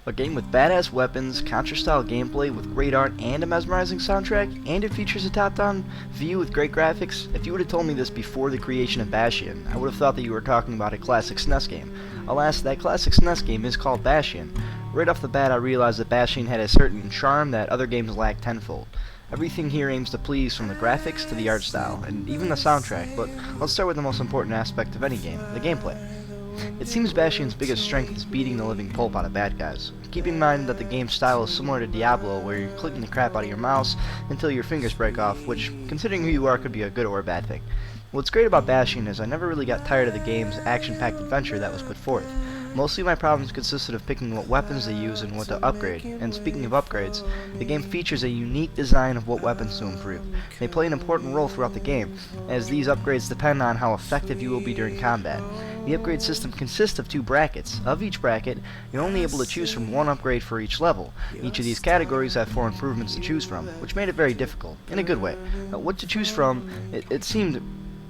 A game with badass weapons, Contra-style gameplay with great art and a mesmerizing soundtrack, and it features a top-down view with great graphics. If you would have told me this before the creation of Bastion, I would have thought that you were talking about a classic SNES game. Alas, that classic SNES game is called Bastion. Right off the bat, I realized that Bastion had a certain charm that other games lacked tenfold. Everything here aims to please, from the graphics to the art style, and even the soundtrack, but let's start with the most important aspect of any game, the gameplay. It seems Bastion's biggest strength is beating the living pulp out of bad guys. Keep in mind that the game's style is similar to Diablo, where you're clicking the crap out of your mouse until your fingers break off, which, considering who you are, could be a good or a bad thing. What's great about Bastion is I never really got tired of the game's action-packed adventure that was put forth. Mostly my problems consisted of picking what weapons to use and what to upgrade, and speaking of upgrades, the game features a unique design of what weapons to improve. They play an important role throughout the game, as these upgrades depend on how effective you will be during combat. The upgrade system consists of 2 brackets. Of each bracket, you're only able to choose from 1 upgrade for each level. Each of these categories have 4 improvements to choose from, which made it very difficult, in a good way. What to choose from, it seemed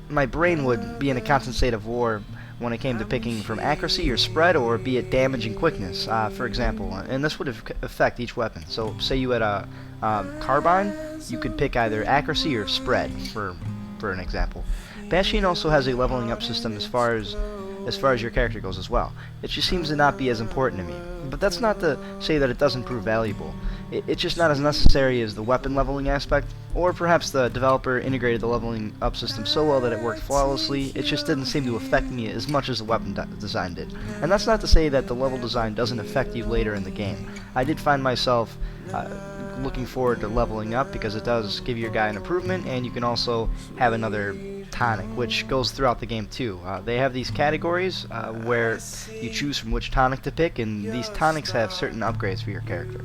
my brain would be in a constant state of war when it came to picking from accuracy or spread, or be it damage and quickness, for example, and this would affect each weapon. So say you had a carbine, you could pick either accuracy or spread, for an example. Bastion also has a leveling up system as far as your character goes as well. It just seems to not be as important to me, but that's not to say that it doesn't prove valuable. It's just not as necessary as the weapon leveling aspect, or perhaps the developer integrated the leveling up system so well that it worked flawlessly. It just didn't seem to affect me as much as the weapon design did. And that's not to say that the level design doesn't affect you later in the game. I did find myself looking forward to leveling up, because it does give your guy an improvement, and you can also have another tonic, which goes throughout the game too. They have these categories where you choose from which tonic to pick, and these tonics have certain upgrades for your character.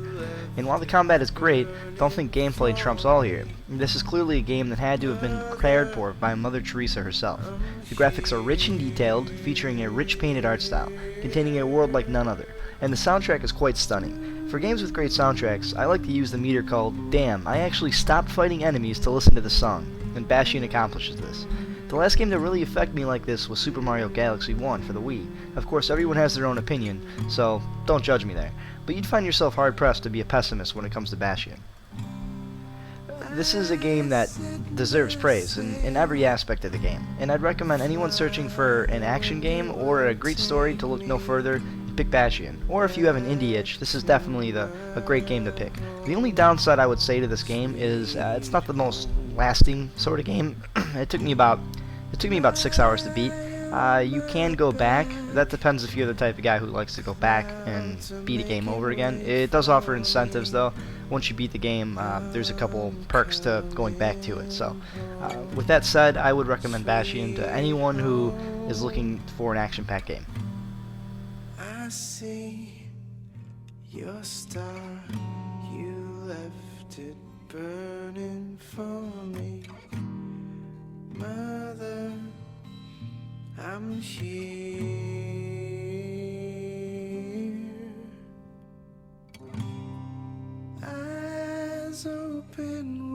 And while the combat is great, don't think gameplay trumps all here. This is clearly a game that had to have been cared for by Mother Teresa herself. The graphics are rich and detailed, featuring a rich painted art style, containing a world like none other, and the soundtrack is quite stunning. For games with great soundtracks, I like to use the meter called "Damn, I actually stopped fighting enemies to listen to the song," and Bastion accomplishes this. The last game that really affected me like this was Super Mario Galaxy 1 for the Wii. Of course, everyone has their own opinion, so don't judge me there, but you'd find yourself hard-pressed to be a pessimist when it comes to Bastion. This is a game that deserves praise in every aspect of the game, and I'd recommend anyone searching for an action game or a great story to look no further and pick Bastion. Or if you have an indie itch, this is definitely a great game to pick. The only downside I would say to this game is it's not the most lasting sort of game. It took me about 6 hours to beat. You can go back. That depends if you're the type of guy who likes to go back and beat a game over again. It does offer incentives, though. Once you beat the game, there's a couple perks to going back to it. So, with that said, I would recommend Bastion to anyone who is looking for an action-packed game. I see your star, you left it burning for me. Mother, I'm here. Eyes open